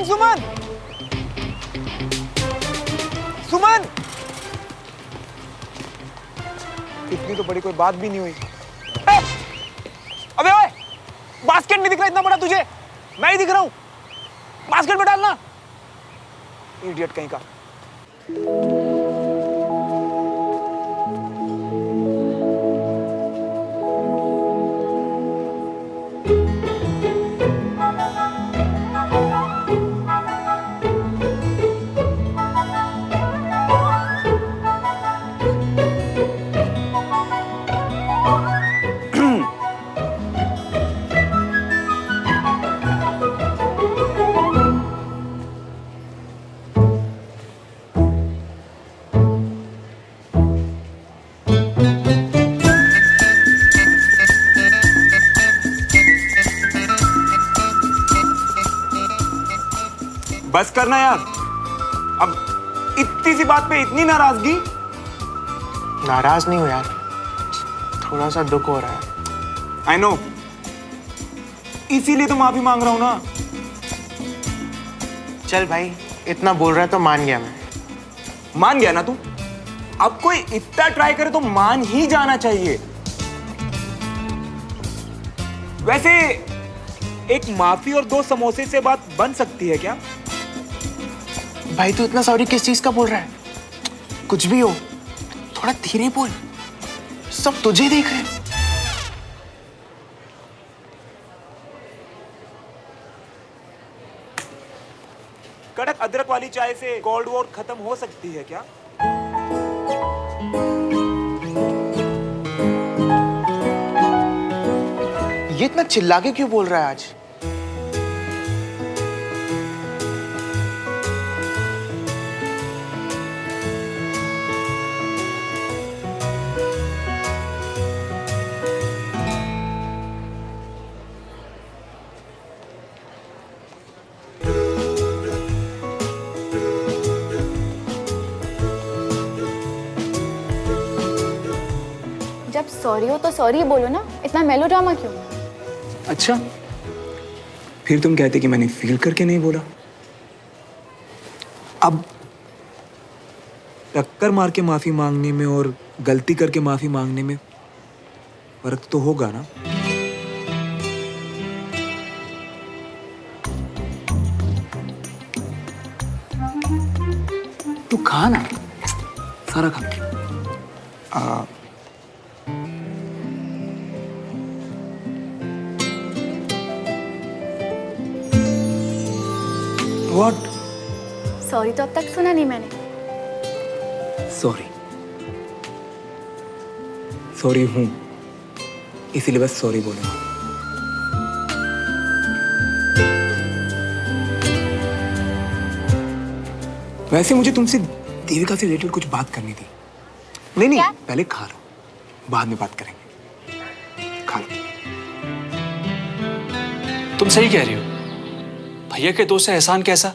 सुमन, सुमन, इतनी तो बड़ी कोई बात भी नहीं हुई। अबे ओए, बास्केट नहीं दिख रहा इतना बड़ा तुझे? मैं ही दिख रहा हूं, बास्केट में डालना। इडियट कहीं का। बस करना यार, अब इतनी सी बात पे इतनी नाराजगी। नाराज नहीं हूं यार, थोड़ा सा दुख हो रहा है। आई नो, इसीलिए तो माफी मांग रहा हूं ना। चल भाई, इतना बोल रहा है तो मान गया मैं। मान गया ना तू? अब कोई इतना ट्राई करे तो मान ही जाना चाहिए। वैसे एक माफी और 2 समोसे से बात बन सकती है क्या? भाई तू इतना सॉरी किस चीज का बोल रहा है? कुछ भी हो, थोड़ा धीरे बोल, सब तुझे देख रहे हैं। कड़क अदरक वाली चाय से कोल्ड वॉर खत्म हो सकती है क्या? ये इतना चिल्ला के क्यों बोल रहा है आज? जब सॉरी हो तो सॉरी बोलो ना, इतना मेलोड्रामा क्यों? अच्छा, फिर तुम कहते कि मैंने फील करके नहीं बोला। अब टक्कर मार के माफी मांगने में और गलती करके माफी मांगने में फर्क तो होगा ना? तू खा ना, सारा खा। What? सॉरी तो अब तक सुना नहीं मैंने। सॉरी, सॉरी हूं, इसीलिए बस सॉरी बोलूंगा। वैसे मुझे तुमसे देविका से रिलेटेड कुछ बात करनी थी। नहीं नहीं, पहले खा लो, बाद में बात करेंगे। खा लो। तुम सही कह रही हो, भैया के दोस्त से एहसान कैसा?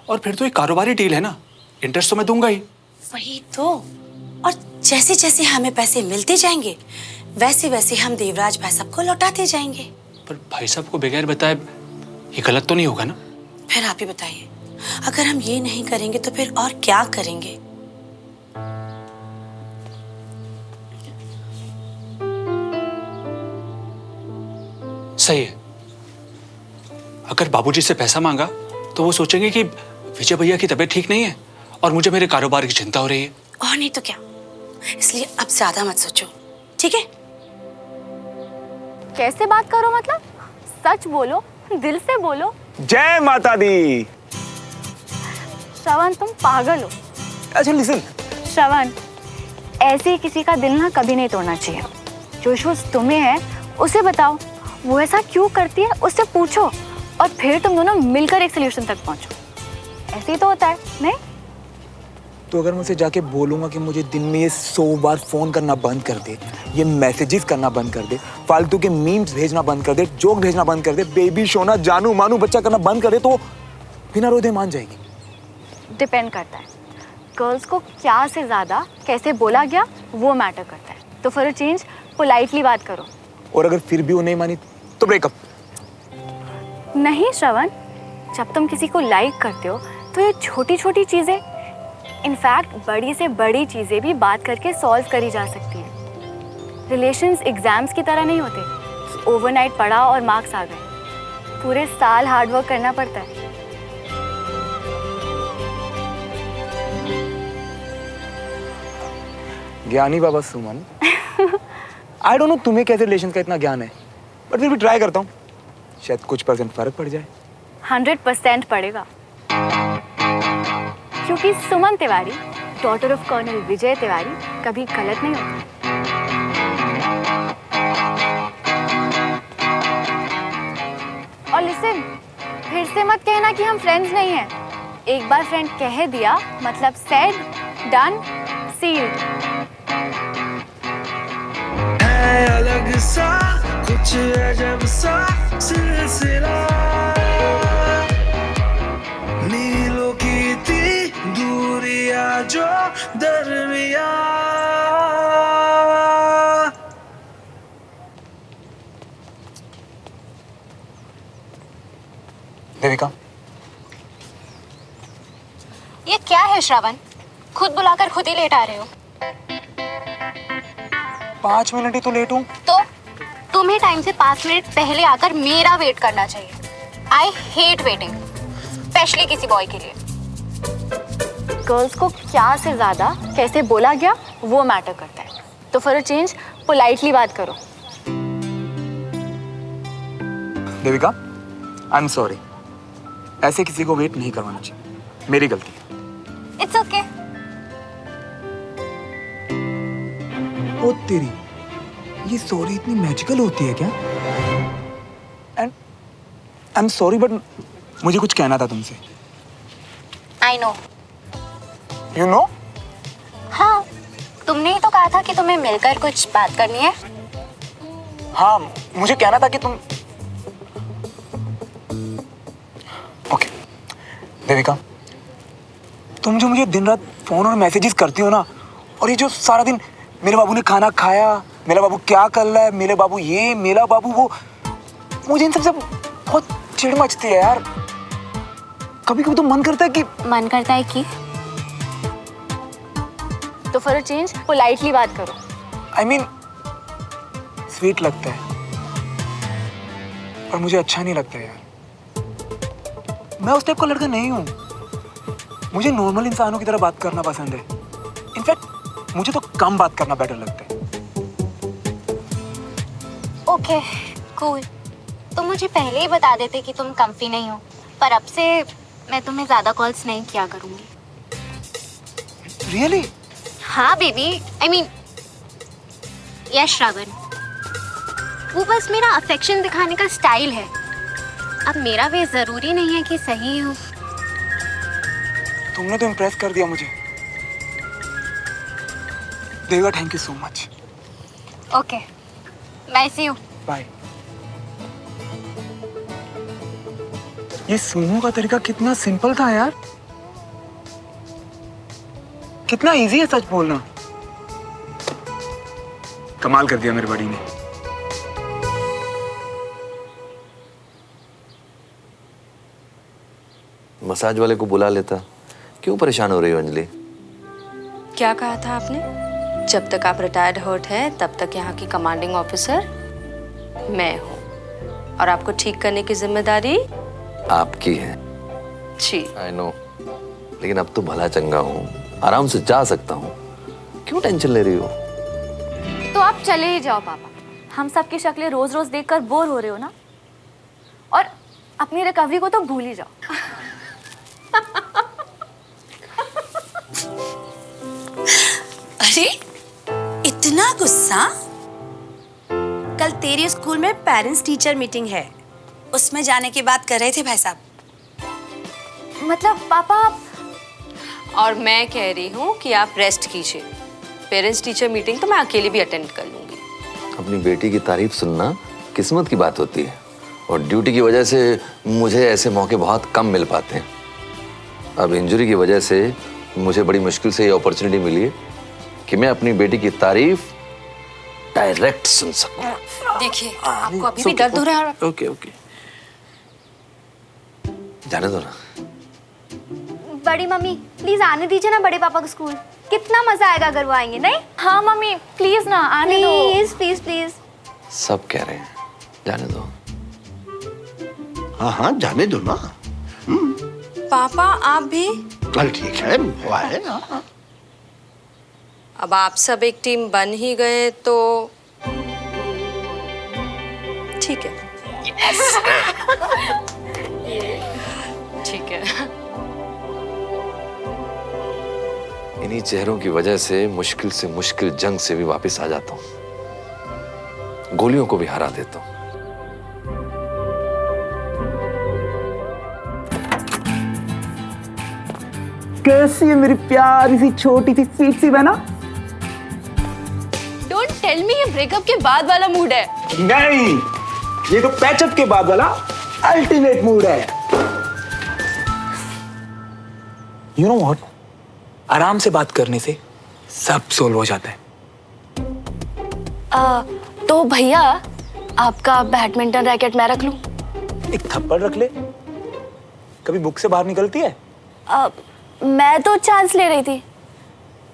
और फिर तो एक कारोबारी डील है ना, इंटरेस्ट तो मैं दूंगा ही। वही तो। और जैसे जैसे हमें पैसे मिलते जाएंगे, वैसे वैसे हम देवराज भाई साहब को लौटाते जाएंगे। पर भाई साहब को बगैर बताए ये गलत तो नहीं होगा ना? फिर आप ही बताइए, अगर हम ये नहीं करेंगे तो फिर और क्या करेंगे? सही है। अगर बाबूजी से पैसा मांगा तो वो सोचेंगे कि विजय भैया की तबीयत ठीक नहीं है और मुझे मेरे कारोबार की चिंता हो रही है। और नहीं तो क्या, इसलिए अब ज्यादा मत सोचो, ठीक है? कैसे बात करो मतलब? सच बोलो, दिल से बोलो। जय माता दी। श्रवण तुम पागल हो। अच्छा लिसन, श्रवण, ऐसे किसी का दिल ना कभी नहीं तोड़ना चाहिए। जो इश्यूज तुम्हें है उसे बताओ, वो ऐसा क्यों करती है उससे पूछो, और फिर तुम दोनों मिलकर एक सोल्यूशन तक पहुंचो। ऐसे ही तो होता है, नहीं? तो अगर मैं उसे जाके बोलूंगा कि मुझे दिन में ये 100 बार फोन करना बंद कर दे, ये मैसेजेस करना बंद कर दे, फालतू के मीम्स भेजना बंद कर दे, जोक भेजना बंद कर दे, बेबी शोना जानू मानू बच्चा करना बंद कर दे, तो बिना रोदे मान जाएगी। डिपेंड करता है, गर्ल्स को क्या से ज्यादा कैसे बोला गया वो मैटर करता है। तो फॉर अ चेंज पोलाइटली बात करो। और अगर फिर भी वो नहीं मानी तो ब्रेकअप। नहीं श्रवण, जब तुम किसी को लाइक करते हो तो ये छोटी छोटी चीज़ें, इनफैक्ट बड़ी से बड़ी चीज़ें भी बात करके सॉल्व करी जा सकती है। रिलेशंस एग्जाम्स की तरह नहीं होते कि ओवरनाइट पढ़ा और मार्क्स आ गए। पूरे साल हार्डवर्क करना पड़ता है। ज्ञानी बाबा सुमन, आई डोंट नो तुम्हें कैसे रिलेशन का इतना ज्ञान है, बट फिर भी ट्राई करता हूँ, शायद कुछ परसेंट फर्क पड़ जाए। 100% पड़ेगा, क्योंकि सुमन Tiwari, daughter of colonel Vijay Tiwari, कभी गलत नहीं होती। और लिसन, फिर से मत कहना कि हम फ्रेंड्स नहीं हैं। एक बार फ्रेंड कह दिया मतलब सेड, डन, सील्ड। अलग सा कुछ अजब सा सिलसिला, मीलों की थी दूरियां जो दरमिया। देविका, ये क्या है श्रावण? खुद बुलाकर खुद ही लेट आ रहे हो। 5 मिनट ही तो लेट हूँ। तो तुम्हें टाइम से 5 मिनट पहले आकर मेरा वेट करना चाहिए। आई हेट वेटिंग, स्पेशली किसी बॉय के लिए। गर्ल्स को क्या से ज्यादा कैसे बोला गया वो मैटर करता है। तो फॉर अ चेंज पोलाइटली बात करो। देविका, आई एम सॉरी, ऐसे किसी को वेट नहीं करवाना चाहिए, मेरी गलती है। It's okay. ओ तेरी, ये सॉरी इतनी मैजिकल होती है क्या? And I am sorry, but मुझे कुछ कहना था तुमसे। I know. You know? हाँ, तुमने ही तो कहा था कि तुम्हें मिलकर कुछ बात करनी है। हाँ, मुझे कहना था कि तुम। ओके देविका, तुम जो मुझे दिन रात फोन और मैसेजेस करती हो ना, और ये जो सारा दिन मेरे बाबू ने खाना खाया, मेरा बाबू क्या कर रहा है, मेरे बाबू ये, मेरा बाबू वो, मुझे इन सबसे बहुत चिढ़ मचती है यार। कभी कभी तो मन करता है कि तो फॉर अ चेंज पोलाइटली बात करो। आई मीन स्वीट लगता है, पर मुझे अच्छा नहीं लगता यार। मैं उस टाइप का लड़का नहीं हूँ। मुझे नॉर्मल इंसानों की तरह बात करना पसंद है। इनफैक्ट मुझे तो कम बात करना बेटर लगता है। Okay cool. तुम मुझे पहले ही बता देते कि तुम कंफी नहीं हो, पर अब से मैं तुम्हें ज्यादा कॉल्स नहीं किया करूंगी। रियली? हाँ baby, I mean yes Shravan, वो बस मेरा अफेक्शन दिखाने का स्टाइल है। अब मेरा वे जरूरी नहीं है कि सही हो। तुमने तो इम्प्रेस कर दिया मुझे Devika, thank you so much. Okay bye, see you. Bye. ये सुनो का तरीका कितना सिंपल था यार, कितना इजी है सच बोलना। कमाल कर दिया मेरे बड़ी ने। मसाज वाले को बुला लेता। क्यों परेशान हो रही हो अंजलि? क्या कहा था आपने? जब तक आप रिटायर्ड हर्ट हैं तब तक यहाँ की कमांडिंग ऑफिसर मैं हूँ, और आपको ठीक करने की जिम्मेदारी आपकी है। जी आई नो, लेकिन अब तो भला चंगा हूँ, आराम से जा सकता हूँ। क्यों टेंशन ले रही हो? तो आप चले ही जाओ पापा, हम सबकी शक्लें रोज रोज देखकर बोर हो रहे हो ना, और अपनी रिकवरी को तो भूल ही जाओ। अरे इतना गुस्सा? कल तेरी स्कूल में पेरेंट्स टीचर मीटिंग है, उसमें जाने की बात कर रहे थे भाई साहब। मतलब पापा और मैं कह रही हूँ कि आप रेस्ट कीजिए। पेरेंट्स टीचर मीटिंग तो मैं अकेले भी अटेंड कर लूंगी। अपनी बेटी की तारीफ सुनना किस्मत की बात होती है, और ड्यूटी की वजह से मुझे ऐसे मौके बहुत कम मिल पाते हैं। अब इंजरी की वजह से मुझे बड़ी मुश्किल से ये अपॉर्चुनिटी मिली है कि मैं अपनी बेटी की तारीफ डायरेक्ट सुन सकूं। देखिए आपको अभी भी दर्द हो रहा है। Okay okay. जाने दो ना। बड़ी मम्मी प्लीज आने दीजिए ना बड़े पापा को स्कूल। कितना मजा आएगा अगर वो आएंगे, नहीं? हाँ मम्मी प्लीज ना आने दो। Please please please. सब कह रहे हैं जाने दो। हाँ हाँ जाने दो ना। पापा आप भी? चल ठीक है, वो है। हाँ। अब आप सब एक टीम बन ही गए तो ठीक है। ठीक है। इन्हीं चेहरों की वजह से मुश्किल जंग से भी वापस आ जाता हूं, गोलियों को भी हरा देता हूं। कैसी है मेरी प्यारी सी छोटी सी स्वीट सी बहना? डोंट टेल मी ये ब्रेकअप के बाद वाला मूड है। नहीं, ये तो पैचअप के बाद वाला अल्टीमेट मूड है। यू नो व्हाट, आराम से बात करने से सब सोल्व हो जाता है। तो भैया आपका बैडमिंटन रैकेट मैं रख लूं? एक थप्पड़ रख ले, कभी बुक से बाहर निकलती है? मैं तो चांस ले रही थी,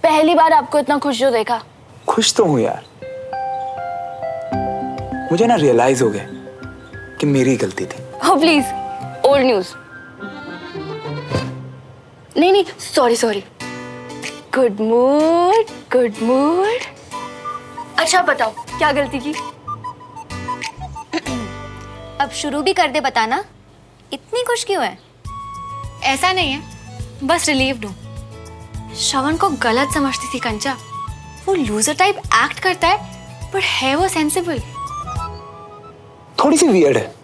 पहली बार आपको इतना खुश जो देखा। खुश तो हूं यार, मुझे ना रियलाइज हो गया कि मेरी गलती थी। Oh please, old news. नहीं sorry. Good mood good mood. अच्छा बताओ क्या गलती की? अब शुरू भी कर दे बताना। इतनी खुश क्यों है? ऐसा नहीं है, बस रिलीव्ड हूँ। श्रवण को गलत समझती थी कंचा। वो लूजर टाइप एक्ट करता है पर है वो सेंसिबल। थोड़ी सी वियर्ड है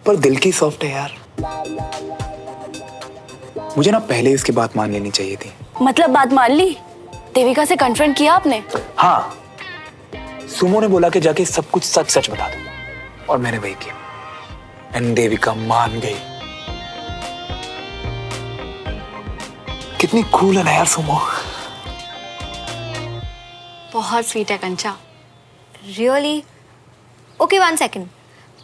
पर दिल की सॉफ्ट है यार। मुझे ना पहले इसकी बात मान लेनी चाहिए थी। मतलब बात मान ली? देविका से कन्फ्रंट किया आपने? हाँ, सुमो ने बोला कि जाके सब कुछ सच सच बता दो और मैंने वही किया। एंड देविका मान गई। कितनी कूल है ना यार सुमो। बहुत स्वीट है कंचा। रियली? Okay 1 second.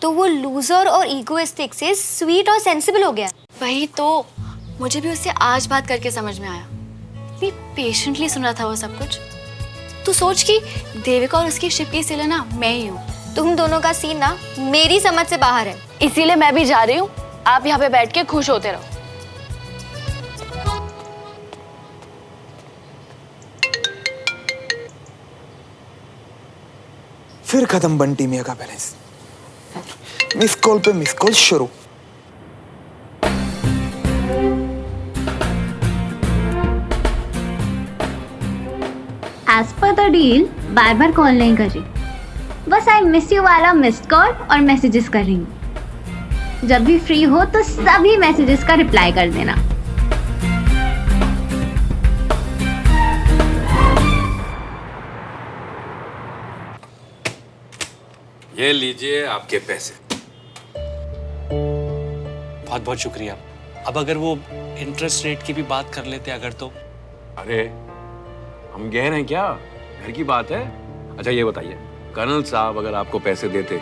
तो वो लूजर और इगोइस्टिक से स्वीट और सेंसिबल हो गया। वही तो, मुझे भी उससे आज बात करके समझ में आया। इतनी पेशेंटली सुना था वो सब कुछ। तू सोच कि देविका और उसकी शिप की सिला ना मैं ही हूँ। तुम दोनों का सीन ना मेरी समझ से बाहर है। इसीलिए मैं भी जा रही हूँ। आप यहाँ पे बैठ के खुश होते रहो। फिर खत्म बंटी मिया का बैलेंस। मिस कॉल पे मिस कॉल शुरू। एज पर द डील बार बार कॉल नहीं कर रही, बस आई मिस यू वाला मिस्ड कॉल और मैसेजेस कर रही हूँ। जब भी फ्री हो तो सभी मैसेजेस का रिप्लाई कर देना। ये लीजिए आपके पैसे। बहुत बहुत शुक्रिया। अब अगर वो इंटरेस्ट रेट की भी बात कर लेते अगर तो। अरे हम गए हैं क्या, घर की बात है। अच्छा ये बताइए, कर्नल साहब अगर आपको पैसे देते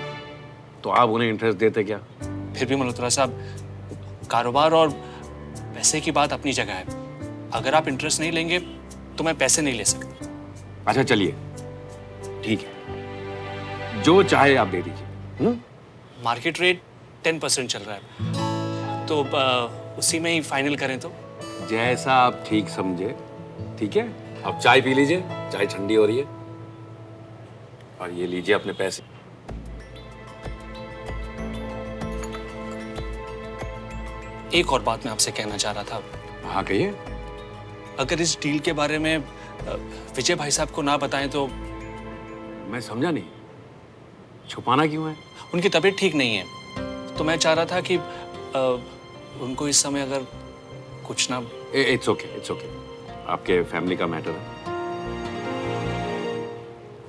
तो आप उन्हें इंटरेस्ट देते क्या? फिर भी मल्होत्रा साहब, कारोबार और पैसे की बात अपनी जगह है। अगर आप इंटरेस्ट नहीं लेंगे तो मैं पैसे नहीं ले सकता। अच्छा चलिए ठीक है, जो चाहे आप दे दीजिए। मार्केट रेट 10% चल रहा है, तो उसी में ही फाइनल करें तो। जैसा आप ठीक समझे। ठीक है, अब चाय पी लीजिए, चाय ठंडी हो रही है। और ये लीजिए अपने पैसे। एक और बात मैं आपसे कहना चाह रहा था। हाँ कहिए। अगर इस डील के बारे में विजय भाई साहब को ना बताएं तो। मैं समझा नहीं, छुपाना क्यों है? उनकी तबीयत ठीक नहीं है, तो मैं चाह रहा था कि उनको इस समय अगर कुछ ना। इट्स ओके, आपके फैमिली का मैटर है,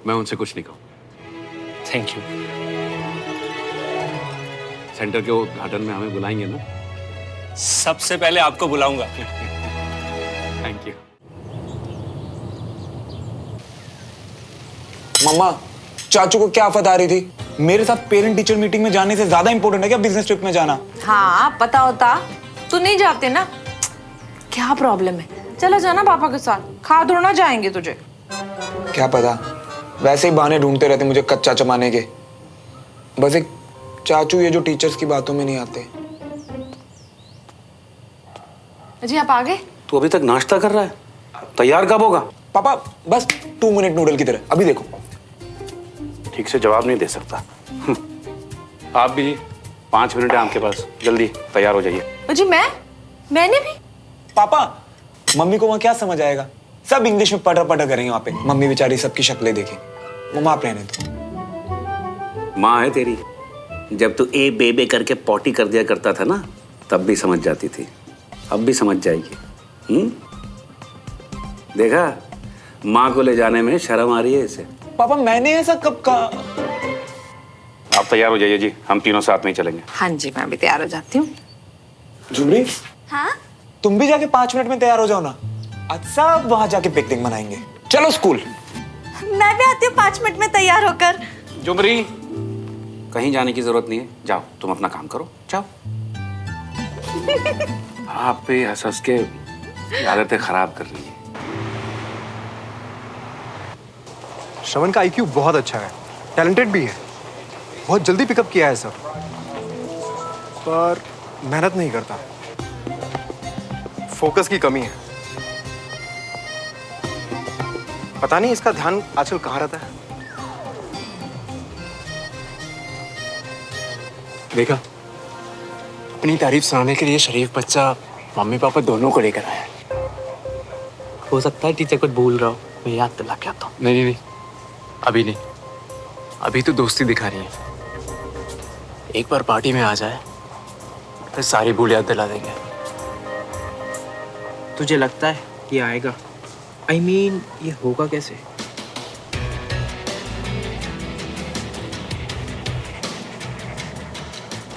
मैं उनसे कुछ नहीं कहूँ। Thank you. सेंटर के उद्घाटन में हमें बुलाएंगे ना? सबसे पहले आपको बुलाऊंगा। Thank you. मम्मा, चाचू को क्या आफत आ रही थी? मेरे साथ पेरेंट टीचर मीटिंग में जाने से ज्यादा इंपॉर्टेंट है क्या बिजनेस ट्रिप में जाना? हाँ पता होता तू नहीं जाते ना। क्या प्रॉब्लम है, चला जाना पापा के साथ, खा थोड़ा जाएंगे तुझे। क्या पता, वैसे ही बहाने ढूंढते रहते मुझे कच्चा चबाने के। बस एक चाचू ये जो टीचर्स की बातों में नहीं आते। जी आप आ गए? तू अभी तक नाश्ता कर रहा है, तैयार कब होगा? पापा बस 2 मिनट नूडल की तरह, अभी देखो। ठीक से जवाब नहीं दे सकता। आप भी 5 मिनट है आपके पास, जल्दी तैयार हो जाइए। जी मैंने भी? पापा मम्मी को वहाँ क्या समझ आएगा, सब इंग्लिश में पटर पटर करेंगे वहाँ पे। मम्मी बेचारी सबकी शक्लें देखें। मम्मा आप रहने दो। माँ है तेरी, जब तू ए बेबे करके पॉटी कर दिया करता था ना, तब भी समझ जाती थी, अब भी समझ जाएगी। देखा, माँ को ले जाने में शर्म आ रही है इसे। पापा मैंने ऐसा कब कहा? आप तैयार हो जाइए जी, हम तीनों साथ में ही चलेंगे। हाँ जी मैं भी तैयार हो जाती हूँ। झुमरी हाँ तुम भी जाके 5 मिनट में तैयार हो जाओ ना, आज सब वहां जाके पिकनिक मनाएंगे। चलो स्कूल। मैं भी आती हूँ 5 मिनट में तैयार होकर। जुमरी, कहीं जाने की जरूरत नहीं है, जाओ तुम अपना काम करो, जाओ। आप पे हंस के आदतें खराब कर रही है। श्रवण का IQ बहुत अच्छा है, टैलेंटेड भी है, बहुत जल्दी पिकअप किया है सब, पर मेहनत नहीं करता, फोकस की कमी है। पता नहीं इसका ध्यान आजकल कहाँ रहता है। देखा, अपनी तारीफ सुनाने के लिए शरीफ बच्चा मम्मी पापा दोनों को लेकर आया है। हो सकता है टीचर कुछ भूल रहा हो, मैं याद दिला के आता हूँ। नहीं, अभी नहीं, अभी तो दोस्ती दिखा रही है। एक बार पार्टी में आ जाए फिर सारी भूल याद दिला देंगे। तुझे लगता है ये आएगा? I mean, ये होगा कैसे?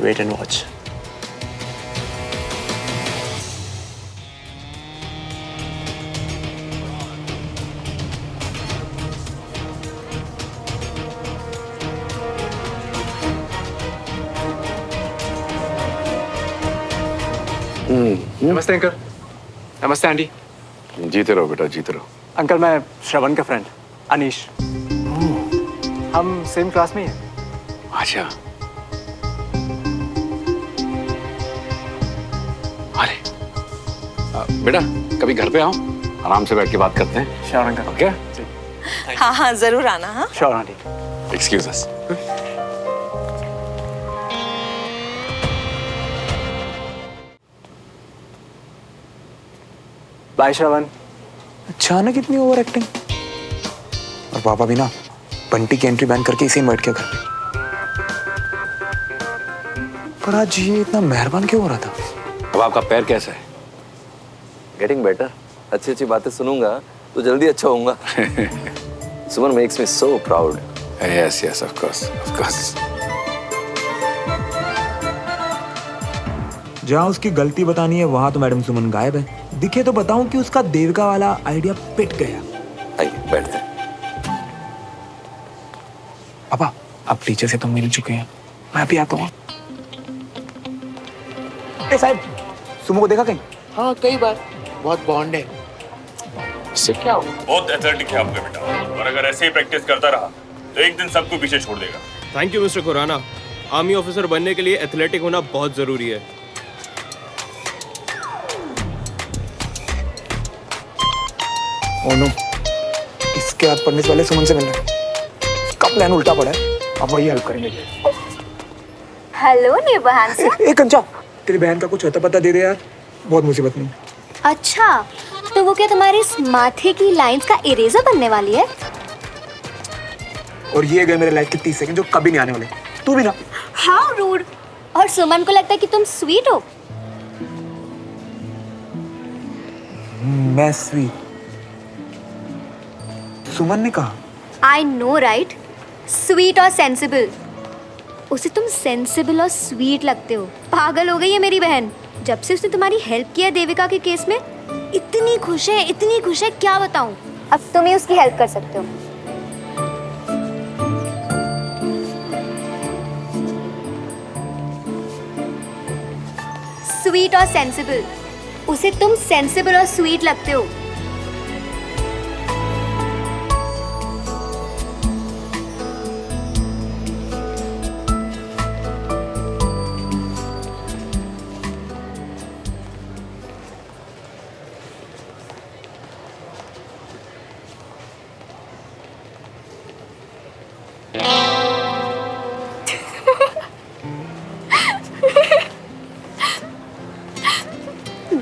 Wait and watch. नमस्ते अंकल। नमस्ते आंटी। जीते रहो बेटा, जीते रहो। अंकल मैं श्रवण का फ्रेंड अनीश, हम सेम क्लास में ही हैं। अच्छा, अरे बेटा कभी घर पे आओ, आराम से बैठ के बात करते हैं। Sure uncle. ओके, हाँ जरूर आना। हाँ sure aunty. Excuse us. Bye Shravan. अचानक इतनी ओवर एक्टिंग। और पापा भी ना बंटी की एंट्री बैन करके इसे इनवाइट किया घर पे। पर आज ये इतना मेहरबान क्यों हो रहा था? अब आपका पैर कैसा है? Getting better. अच्छी अच्छी बातें सुनूंगा तो जल्दी अच्छा होऊंगा। Suman makes me so proud. Yes yes, of course of course. जहाँ उसकी गलती बतानी है वहां तो मैडम सुमन गायब है। दिखे तो बताऊं कि उसका देविका वाला आइडिया पिट गया। आइए बैठते हैं। पापा अब टीचर से तो मिल चुके हैं, मैं भी आता हूँ। साहब सुमो को देखा कहीं? हाँ कई बार, बहुत बॉन्ड है। इससे क्या हो? बहुत एथलेटिक है आपका बेटा, और अगर ऐसे ही प्रैक्टिस करता रहा तो एक दिन सबको पीछे छोड़ देगा। Thank you mister Khurana. Army officer बनने के लिए एथलेटिक होना बहुत जरूरी है। ओह नो, इसके हाथ पढ़ने से पहले सुमन से मिलना है। इसका प्लान उल्टा पड़ा है, अब वही हेल्प करेंगे। हेलो निबहान से। एक कंचा, तेरी बहन का कुछ होता पता दे दे यार, बहुत मुसीबत में। अच्छा तो वो क्या तुम्हारी इस माथे की लाइंस का इरेजर बनने वाली है? और ये गए मेरे लाइफ के 30 सेकंड जो कभी नहीं आने वाले। तू भी ना। How rude. और सुमन को लगता है कि तुम स्वीट हो। मैं स्वीट? सुमन ने कहा। आई नो राइट, स्वीट और सेंसिबल। उसे तुम सेंसिबल और स्वीट लगते हो। पागल हो गई है मेरी बहन। जब से उसने तुम्हारी हेल्प किया देविका के केस में, इतनी खुश है क्या बताऊं। अब तुम ही उसकी हेल्प कर सकते हो। स्वीट और सेंसिबल। उसे तुम सेंसिबल और स्वीट लगते हो।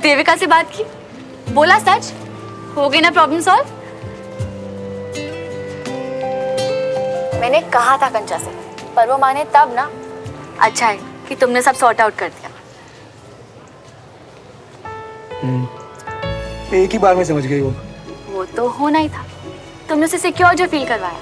देविका से बात की, बोला सच, हो गई ना प्रॉब्लम सॉल्व। मैंने कहा था कंचा से, पर वो माने तब ना। अच्छा है कि तुमने सब सॉर्ट आउट कर दिया। एक ही बार में समझ गई वो। वो तो होना ही था, तुमने उसे सिक्योर जो फील करवाया।